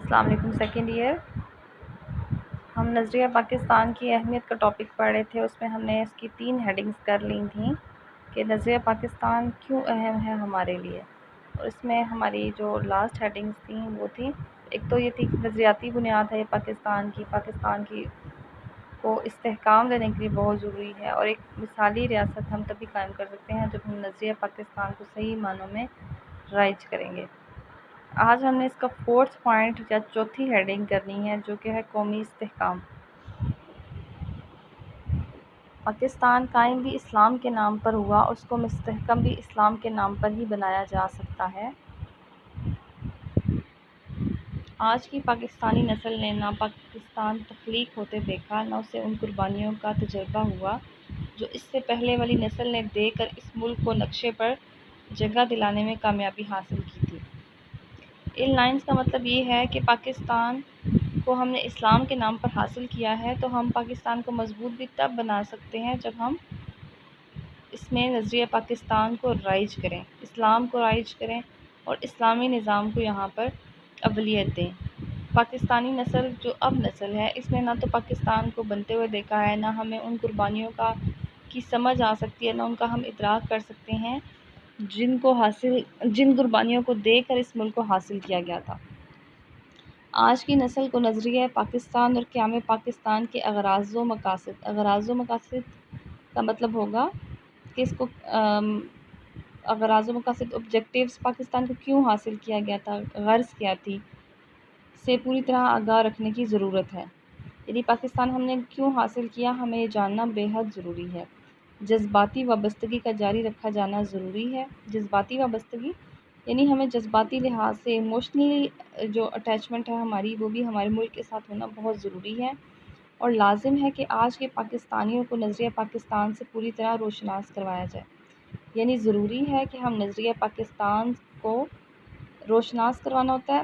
السلام علیکم second year. ہم نظریہ پاکستان کی اہمیت کا ٹاپک پڑھ رہے تھے، اس میں ہم نے اس کی 3 ہیڈنگز کر لی تھیں کہ نظریہ پاکستان کیوں اہم ہے ہمارے لیے، اور اس میں ہماری جو لاسٹ ہیڈنگز تھیں وہ تھیں، ایک تو یہ تھی کہ نظریاتی بنیاد ہے پاکستان کی کو استحکام دینے کے لیے بہت ضروری ہے، اور ایک مثالی ریاست ہم تبھی قائم کر سکتے ہیں جب ہم نظریہ پاکستان کو صحیح معنوں میں رائج کریں گے۔ آج ہم نے اس کا 4تھ پوائنٹ یا چوتھی ہیڈنگ کرنی ہے، جو کہ ہے قومی استحکام۔ پاکستان قائم بھی اسلام کے نام پر ہوا، اس کو مستحکم بھی اسلام کے نام پر ہی بنایا جا سکتا ہے۔ آج کی پاکستانی نسل نے نہ پاکستان تخلیق ہوتے دیکھا، نہ اسے ان قربانیوں کا تجربہ ہوا جو اس سے پہلے والی نسل نے دے کر اس ملک کو نقشے پر جگہ دلانے میں کامیابی حاصل کی تھی۔ ان لائنز کا مطلب یہ ہے کہ پاکستان کو ہم نے اسلام کے نام پر حاصل کیا ہے، تو ہم پاکستان کو مضبوط بھی تب بنا سکتے ہیں جب ہم اس میں نظریہ پاکستان کو رائج کریں، اسلام کو رائج کریں اور اسلامی نظام کو یہاں پر اولویت دیں۔ پاکستانی نسل جو اب نسل ہے، اس نے نہ تو پاکستان کو بنتے ہوئے دیکھا ہے، نہ ہمیں ان قربانیوں کی سمجھ آ سکتی ہے، نہ ان کا ہم ادراک کر سکتے ہیں جن قربانیوں کو دے کر اس ملک کو حاصل کیا گیا تھا۔ آج کی نسل کو نظریہ پاکستان اور قیام پاکستان کے اغراض و مقاصد کا مطلب ہوگا کہ اس کو اغراض و مقاصد آبجیکٹیوز پاکستان کو کیوں حاصل کیا گیا تھا، غرض کیا تھی، سے پوری طرح آگاہ رکھنے کی ضرورت ہے۔ یعنی پاکستان ہم نے کیوں حاصل کیا، ہمیں یہ جاننا بے حد ضروری ہے۔ جذباتی وابستگی کا جاری رکھا جانا ضروری ہے۔ جذباتی وابستگی یعنی ہمیں جذباتی لحاظ سے ایموشنلی جو اٹیچمنٹ ہے ہماری، وہ بھی ہمارے ملک کے ساتھ ہونا بہت ضروری ہے، اور لازم ہے کہ آج کے پاکستانیوں کو نظریہ پاکستان سے پوری طرح روشناس کروایا جائے۔ یعنی ضروری ہے کہ ہم نظریہ پاکستان کو روشناس کروانا ہوتا ہے،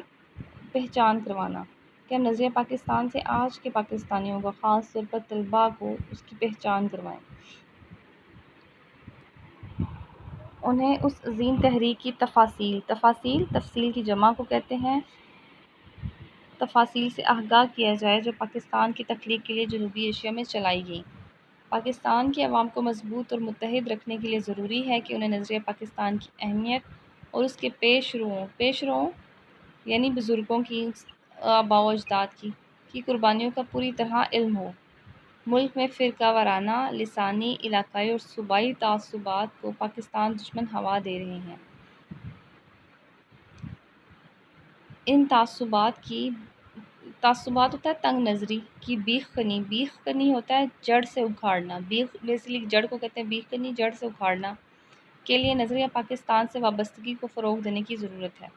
پہچان کروانا، کہ ہم نظریہ پاکستان سے آج کے پاکستانیوں کو، خاص طور پر طلباء کو، اس کی پہچان کروائیں، انہیں اس عظیم تحریک کی تفاصیل کی جمع کو کہتے ہیں، تفاصیل سے آگاہ کیا جائے جو پاکستان کی تخلیق کے لیے جنوبی ایشیا میں چلائی گئیں۔ پاکستان کی عوام کو مضبوط اور متحد رکھنے کے لیے ضروری ہے کہ انہیں نظریہ پاکستان کی اہمیت اور اس کے پیش روؤں یعنی بزرگوں کی، آباء و اجداد کی قربانیوں کا پوری طرح علم ہو۔ ملک میں فرقہ وارانہ، لسانی، علاقائی اور صوبائی تعصبات کو پاکستان دشمن ہوا دے رہے ہیں۔ ان تعصبات ہوتا ہے تنگ نظری کی بیخ کنی ہوتا ہے جڑ سے اکھاڑنا، بیسیکلی جڑ کو کہتے ہیں بیخ کنی، جڑ سے اکھاڑنا کے لیے نظریہ پاکستان سے وابستگی کو فروغ دینے کی ضرورت ہے۔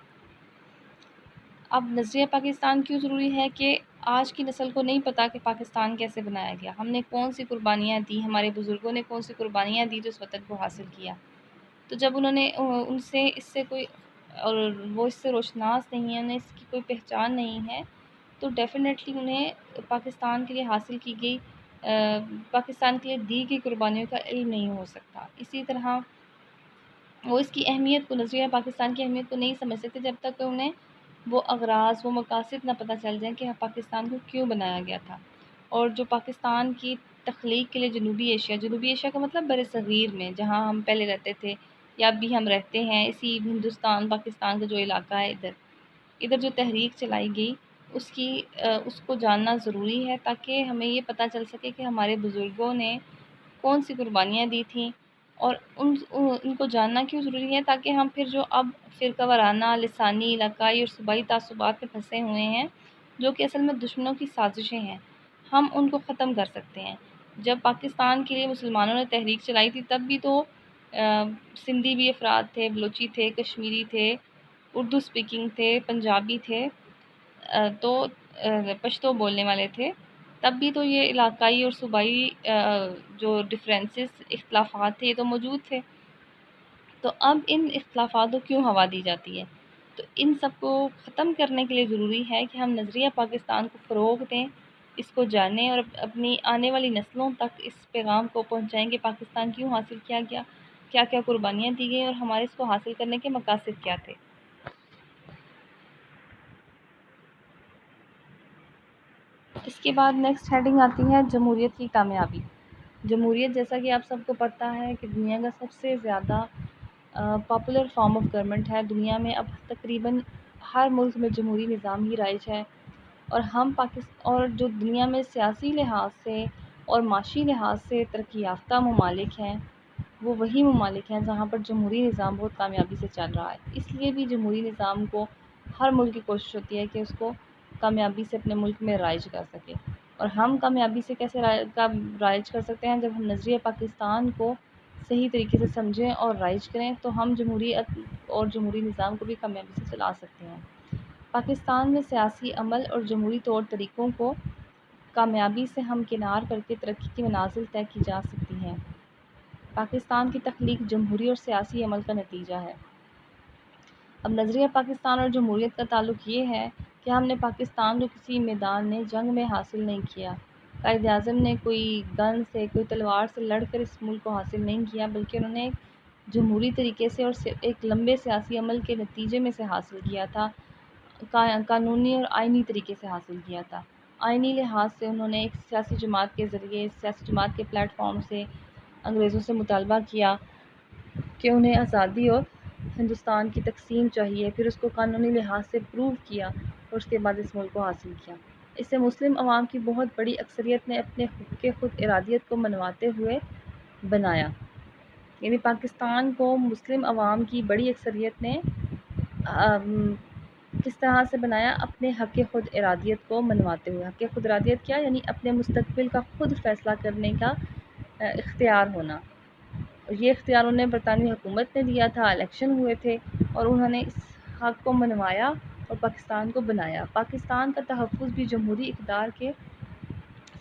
اب نظریہ پاکستان کیوں ضروری ہے کہ آج کی نسل کو نہیں پتہ کہ پاکستان کیسے بنایا گیا، ہم نے کون سی قربانیاں دی، ہمارے بزرگوں نے کون سی قربانیاں دی جو اس وطن کو حاصل کیا۔ تو جب انہوں نے ان سے اس سے کوئی، اور وہ اس سے روشناس نہیں ہے، انہیں اس کی کوئی پہچان نہیں ہے، تو ڈیفینیٹلی انہیں پاکستان کے لیے حاصل کی گئی، پاکستان کے لیے دی گئی قربانیوں کا علم نہیں ہو سکتا۔ اسی طرح وہ اس کی اہمیت کو، نظریہ پاکستان کی اہمیت کو نہیں سمجھ سکتے جب تک انہیں وہ اغراض، وہ مقاصد نہ پتہ چل جائیں کہ پاکستان کو کیوں بنایا گیا تھا، اور جو پاکستان کی تخلیق کے لیے جنوبی ایشیا کا مطلب بر صغیر میں جہاں ہم پہلے رہتے تھے یا اب بھی ہم رہتے ہیں، اسی ہندوستان پاکستان کا جو علاقہ ہے، ادھر جو تحریک چلائی گئی اس کو جاننا ضروری ہے، تاکہ ہمیں یہ پتہ چل سکے کہ ہمارے بزرگوں نے کون سی قربانیاں دی تھیں، اور ان کو جاننا کیوں ضروری ہے، تاکہ ہم پھر جو اب فرقہ وارانہ، لسانی، علاقائی اور صوبائی تعصبات میں پھنسے ہوئے ہیں، جو کہ اصل میں دشمنوں کی سازشیں ہیں، ہم ان کو ختم کر سکتے ہیں۔ جب پاکستان کے لیے مسلمانوں نے تحریک چلائی تھی، تب بھی تو سندھی بھی افراد تھے، بلوچی تھے، کشمیری تھے، اردو سپیکنگ تھے، پنجابی تھے، تو پشتو بولنے والے تھے، تب بھی تو یہ علاقائی اور صوبائی جو ڈفرینسز، اختلافات تھے، یہ تو موجود تھے۔ تو اب ان اختلافات کو کیوں ہوا دی جاتی ہے؟ تو ان سب کو ختم کرنے کے لیے ضروری ہے کہ ہم نظریہ پاکستان کو فروغ دیں، اس کو جانیں، اور اپنی آنے والی نسلوں تک اس پیغام کو پہنچائیں کہ پاکستان کیوں حاصل کیا گیا، کیا کیا قربانیاں دی گئیں، اور ہمارے اس کو حاصل کرنے کے مقاصد کیا تھے۔ اس کے بعد نیکسٹ ہیڈنگ آتی ہے جمہوریت کی کامیابی۔ جمہوریت جیسا کہ آپ سب کو پتہ ہے کہ دنیا کا سب سے زیادہ پاپولر فارم آف گورنمنٹ ہے۔ دنیا میں اب تقریباً ہر ملک میں جمہوری نظام ہی رائج ہے، اور ہم اور جو دنیا میں سیاسی لحاظ سے اور معاشی لحاظ سے ترقی یافتہ ممالک ہیں، وہ وہی ممالک ہیں جہاں پر جمہوری نظام بہت کامیابی سے چل رہا ہے۔ اس لیے بھی جمہوری نظام کو ہر ملک کی کوشش ہوتی ہے کہ اس کو کامیابی سے اپنے ملک میں رائج کر سکے۔ اور ہم کامیابی سے کیسے رائج کر سکتے ہیں؟ جب ہم نظریہ پاکستان کو صحیح طریقے سے سمجھیں اور رائج کریں تو ہم جمہوریت اور جمہوری نظام کو بھی کامیابی سے چلا سکتے ہیں۔ پاکستان میں سیاسی عمل اور جمہوری طور طریقوں کو کامیابی سے ہمکنار کر کے ترقی کی منازل طے کی جا سکتی ہیں۔ پاکستان کی تخلیق جمہوری اور سیاسی عمل کا نتیجہ ہے۔ اب نظریہ پاکستان اور جمہوریت کا تعلق یہ ہے کہ ہم نے پاکستان کو کسی میدان نے جنگ میں حاصل نہیں کیا۔ قائد اعظم نے کوئی گن سے، کوئی تلوار سے لڑ کر اس ملک کو حاصل نہیں کیا، بلکہ انہوں نے ایک جمہوری طریقے سے اور ایک لمبے سیاسی عمل کے نتیجے میں سے حاصل کیا تھا، قانونی اور آئینی طریقے سے حاصل کیا تھا۔ آئینی لحاظ سے انہوں نے ایک سیاسی جماعت کے ذریعے، سیاسی جماعت کے پلیٹ فارم سے انگریزوں سے مطالبہ کیا کہ انہیں آزادی اور ہندوستان کی تقسیم چاہیے، پھر اس کو قانونی لحاظ سے پروو کیا اور اس کے بعد اس ملک کو حاصل کیا۔ اسے مسلم عوام کی بہت بڑی اکثریت نے اپنے حقوق خود ارادیت کو منواتے ہوئے بنایا، یعنی پاکستان کو مسلم عوام کی بڑی اکثریت نے کس طرح سے بنایا؟ اپنے حق خود ارادیت کو منواتے ہوئے۔ حق خود ارادیت کیا؟ یعنی اپنے مستقبل کا خود فیصلہ کرنے کا اختیار ہونا۔ یہ اختیار انہیں برطانوی حکومت نے دیا تھا، الیکشن ہوئے تھے اور انہوں نے اس حق کو منوایا اور پاکستان کو بنایا۔ پاکستان کا تحفظ بھی جمہوری اقدار کے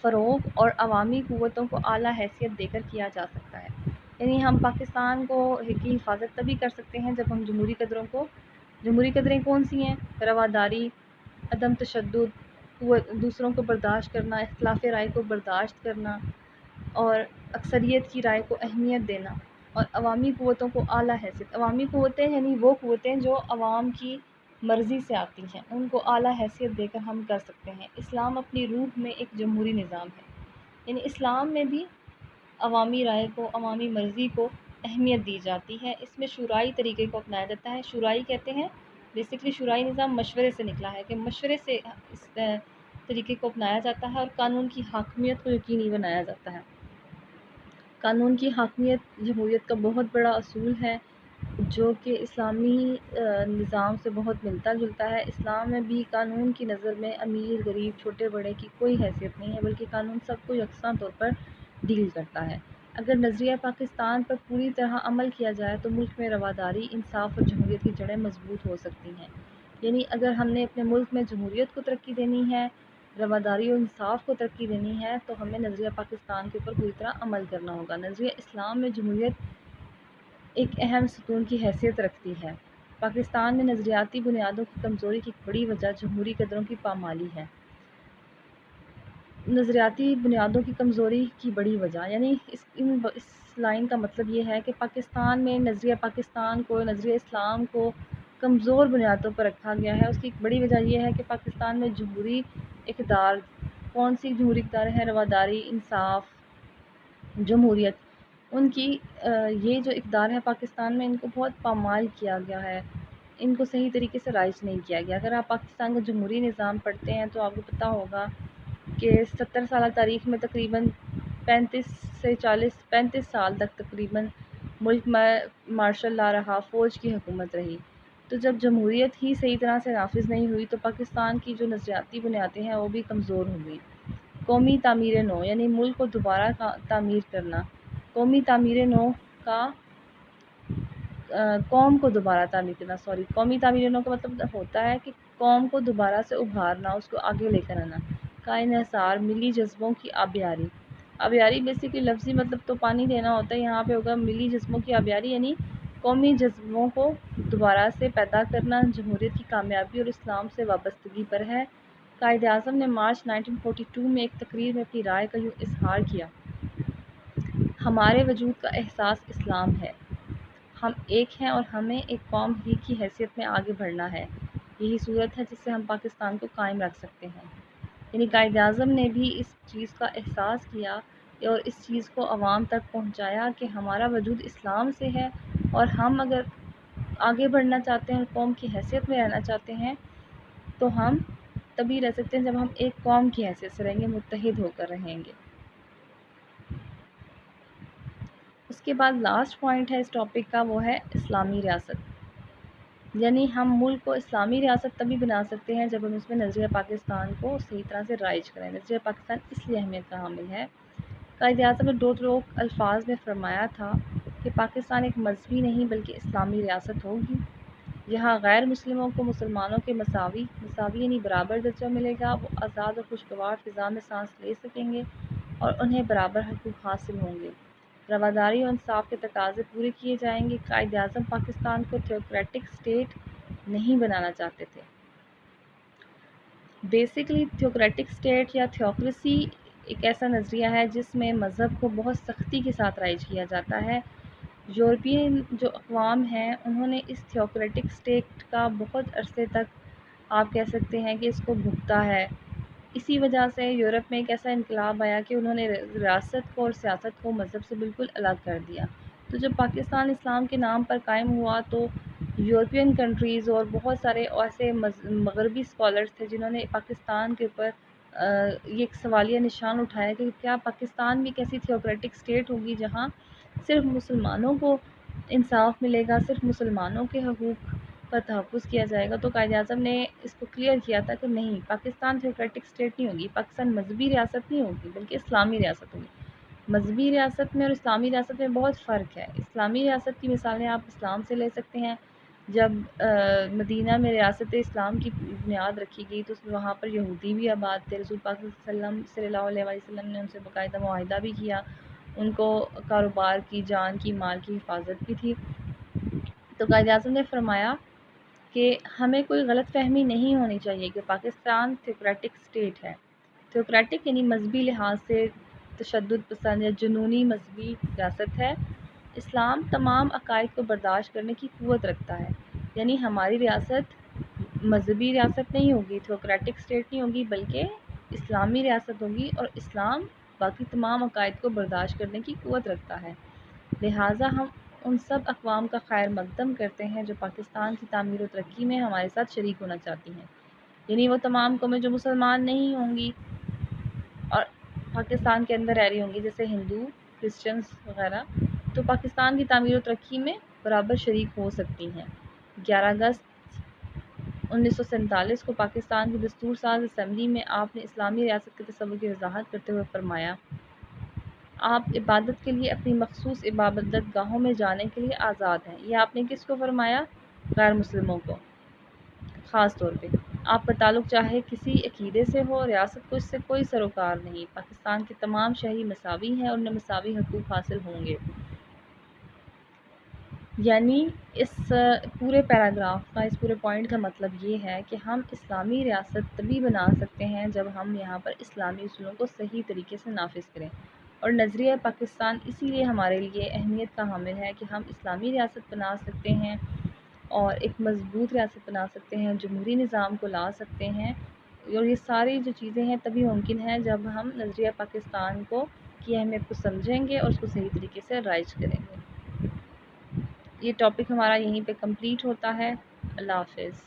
فروغ اور عوامی قوتوں کو اعلیٰ حیثیت دے کر کیا جا سکتا ہے۔ یعنی ہم پاکستان کی حفاظت تبھی کر سکتے ہیں جب ہم جمہوری قدریں کون سی ہیں؟ رواداری، عدم تشدد، دوسروں کو برداشت کرنا، اختلاف رائے کو برداشت کرنا اور اکثریت کی رائے کو اہمیت دینا، اور عوامی قوتوں کو اعلیٰ حیثیت۔ عوامی قوتیں یعنی وہ قوتیں جو عوام کی مرضی سے آتی ہیں، ان کو اعلیٰ حیثیت دے کر ہم کر سکتے ہیں۔ اسلام اپنی روح میں ایک جمہوری نظام ہے، یعنی اسلام میں بھی عوامی رائے کو، عوامی مرضی کو اہمیت دی جاتی ہے۔ اس میں شورائی طریقے کو اپنایا جاتا ہے۔ شورائی کہتے ہیں، بیسکلی شورائی نظام مشورے سے نکلا ہے کہ مشورے سے اس طریقے کو اپنایا جاتا ہے اور قانون کی حاکمیت کو یقینی بنایا جاتا ہے۔ قانون کی حاکمیت جمہوریت کا بہت بڑا اصول ہے جو کہ اسلامی نظام سے بہت ملتا جلتا ہے۔ اسلام میں بھی قانون کی نظر میں امیر غریب چھوٹے بڑے کی کوئی حیثیت نہیں ہے، بلکہ قانون سب کو یکساں طور پر ڈیل کرتا ہے۔ اگر نظریہ پاکستان پر پوری طرح عمل کیا جائے تو ملک میں رواداری، انصاف اور جمہوریت کی جڑیں مضبوط ہو سکتی ہیں۔ یعنی اگر ہم نے اپنے ملک میں جمہوریت کو ترقی دینی ہے، رواداری اور انصاف کو ترقی دینی ہے، تو ہمیں نظریہ پاکستان کے اوپر پوری طرح عمل کرنا ہوگا۔ نظریہ اسلام میں جمہوریت ایک اہم ستون کی حیثیت رکھتی ہے۔ پاکستان میں نظریاتی بنیادوں کی کمزوری کی ایک بڑی وجہ جمہوری قدروں کی پامالی ہے۔ نظریاتی بنیادوں کی کمزوری کی بڑی وجہ، یعنی اس لائن کا مطلب یہ ہے کہ پاکستان میں نظریہ پاکستان کو، نظریہ اسلام کو کمزور بنیادوں پر رکھا گیا ہے۔ اس کی ایک بڑی وجہ یہ ہے کہ پاکستان میں جمہوری اقدار، کون سی جمہوری اقدار ہیں؟ رواداری، انصاف، جمہوریت، ان کی یہ جو اقدار ہے پاکستان میں، ان کو بہت پامال کیا گیا ہے، ان کو صحیح طریقے سے رائج نہیں کیا گیا۔ اگر آپ پاکستان کا جمہوری نظام پڑھتے ہیں تو آپ کو پتہ ہوگا کہ 70 سالہ تاریخ میں تقریباً 35 سال تک تقریباً ملک میں مارشل لا رہا، فوج کی حکومت رہی۔ تو جب جمہوریت ہی صحیح طرح سے نافذ نہیں ہوئی تو پاکستان کی جو نظریاتی بنیادیں ہیں وہ بھی کمزور ہو گئی۔ قومی تعمیر نو، یعنی ملک کو دوبارہ تعمیر کرنا۔ قومی تعمیر نو کا قوم کو دوبارہ تعمیر کرنا، قومی تعمیر نو کا مطلب ہوتا ہے کہ قوم کو دوبارہ سے ابھارنا، اس کو آگے لے کر آنا۔ کا انحصار، ملی جذبوں کی آبیاری۔ آبیاری بیسیکلی لفظی مطلب تو پانی دینا ہوتا ہے، یہاں پہ ہوگا ملی جذبوں کی آبیاری، یعنی قومی جذبوں کو دوبارہ سے پیدا کرنا جمہوریت کی کامیابی اور اسلام سے وابستگی پر ہے۔ قائد اعظم نے مارچ 1942 میں ایک تقریر میں اپنی رائے کا یوں اظہار کیا: ہمارے وجود کا احساس اسلام ہے، ہم ایک ہیں اور ہمیں ایک قوم ہی کی حیثیت میں آگے بڑھنا ہے۔ یہی صورت ہے جس سے ہم پاکستان کو قائم رکھ سکتے ہیں۔ یعنی قائد اعظم نے بھی اس چیز کا احساس کیا اور اس چیز کو عوام تک پہنچایا کہ ہمارا وجود اسلام سے ہے، اور ہم اگر آگے بڑھنا چاہتے ہیں اور قوم کی حیثیت میں رہنا چاہتے ہیں تو ہم تبھی رہ سکتے ہیں جب ہم ایک قوم کی حیثیت سے رہیں گے، متحد ہو کر رہیں گے۔ اس کے بعد لاسٹ پوائنٹ ہے اس ٹاپک کا، وہ ہے اسلامی ریاست۔ یعنی ہم ملک کو اسلامی ریاست تبھی بنا سکتے ہیں جب ہم اس میں نظریہ پاکستان کو صحیح طرح سے رائج کریں۔ نظریہ پاکستان اس لیے اہمیت کا حامل ہے، قائد اعظم نے دو الفاظ میں فرمایا تھا کہ پاکستان ایک مذہبی نہیں بلکہ اسلامی ریاست ہوگی، یہاں غیر مسلموں کو مسلمانوں کے مساوی یعنی برابر درجہ ملے گا، وہ آزاد اور خوشگوار فضا میں سانس لے سکیں گے اور انہیں برابر حقوق حاصل ہوں گے، رواداری اور انصاف کے تقاضے پورے کیے جائیں گے۔ قائد اعظم پاکستان کو تھیوکریٹک اسٹیٹ نہیں بنانا چاہتے تھے۔ بیسکلی تھیوکریٹک اسٹیٹ یا تھیوکریسی ایک ایسا نظریہ ہے جس میں مذہب کو بہت سختی کے ساتھ رائج کیا جاتا ہے۔ یورپین جو اقوام ہیں انہوں نے اس تھیوکریٹک اسٹیٹ کا بہت عرصے تک آپ کہہ سکتے ہیں کہ اس کو بھگتا ہے۔ اسی وجہ سے یورپ میں ایک ایسا انقلاب آیا کہ انہوں نے ریاست کو اور سیاست کو مذہب سے بالکل الگ کر دیا۔ تو جب پاکستان اسلام کے نام پر قائم ہوا تو یورپین کنٹریز اور بہت سارے ایسے مغربی اسکالرس تھے جنہوں نے پاکستان کے اوپر یہ ایک سوالیہ نشان اٹھایا کہ کیا پاکستان بھی ایک ایسی تھیوکریٹک اسٹیٹ ہوگی جہاں صرف مسلمانوں کو انصاف ملے گا، صرف مسلمانوں کے حقوق کا تحفظ کیا جائے گا۔ تو قائد اعظم نے اس کو کلیئر کیا تھا کہ نہیں، پاکستان تھیوکریٹک اسٹیٹ نہیں ہوگی، پاکستان مذہبی ریاست نہیں ہوگی بلکہ اسلامی ریاست ہوگی۔ مذہبی ریاست میں اور اسلامی ریاست میں بہت فرق ہے۔ اسلامی ریاست کی مثالیں آپ اسلام سے لے سکتے ہیں۔ جب مدینہ میں ریاست اسلام کی بنیاد رکھی گئی تو وہاں پر یہودی بھی آباد تھے، رسول پاک صلی اللہ علیہ وسلم نے ان سے باقاعدہ معاہدہ بھی کیا، ان کو کاروبار کی، جان کی، مال کی حفاظت بھی تھی۔ تو قائد اعظم نے فرمایا کہ ہمیں کوئی غلط فہمی نہیں ہونی چاہیے کہ پاکستان تھیوکریٹک اسٹیٹ ہے۔ تھیوکریٹک یعنی مذہبی لحاظ سے تشدد پسند یا جنونی مذہبی ریاست ہے۔ اسلام تمام عقائد کو برداشت کرنے کی قوت رکھتا ہے، یعنی ہماری ریاست مذہبی ریاست نہیں ہوگی، تھیوکریٹک اسٹیٹ نہیں ہوگی بلکہ اسلامی ریاست ہوگی، اور اسلام باقی تمام عقائد کو برداشت کرنے کی قوت رکھتا ہے۔ لہٰذا ہم ان سب اقوام کا خیر مقدم کرتے ہیں جو پاکستان کی تعمیر و ترقی میں ہمارے ساتھ شریک ہونا چاہتی ہیں، یعنی وہ تمام قومیں جو مسلمان نہیں ہوں گی اور پاکستان کے اندر رہ رہی ہوں گی، جیسے ہندو، کرسچنز وغیرہ، تو پاکستان کی تعمیر و ترقی میں برابر شریک ہو سکتی ہیں۔ 11 اگست 1947 کو پاکستان کی دستور ساز اسمبلی میں آپ نے اسلامی ریاست کے تصور کی وضاحت کرتے ہوئے فرمایا، آپ عبادت کے لیے اپنی مخصوص عبادت گاہوں میں جانے کے لیے آزاد ہیں۔ یہ آپ نے کس کو فرمایا؟ غیر مسلموں کو خاص طور پہ۔ آپ کا تعلق چاہے کسی عقیدے سے ہو، ریاست کو اس سے کوئی سروکار نہیں۔ پاکستان کے تمام شہری مساوی ہیں اور انہیں مساوی حقوق حاصل ہوں گے۔ یعنی اس پورے پیراگراف کا، اس پورے پوائنٹ کا مطلب یہ ہے کہ ہم اسلامی ریاست تبھی بنا سکتے ہیں جب ہم یہاں پر اسلامی اصولوں کو صحیح طریقے سے نافذ کریں، اور نظریہ پاکستان اسی لیے ہمارے لیے اہمیت کا حامل ہے کہ ہم اسلامی ریاست بنا سکتے ہیں اور ایک مضبوط ریاست بنا سکتے ہیں، جمہوری نظام کو لا سکتے ہیں، اور یہ ساری جو چیزیں ہیں تبھی ممکن ہے جب ہم نظریہ پاکستان کی اہمیت کو سمجھیں گے اور اس کو صحیح طریقے سے رائج کریں گے۔ یہ ٹاپک ہمارا یہیں پہ کمپلیٹ ہوتا ہے۔ اللہ حافظ۔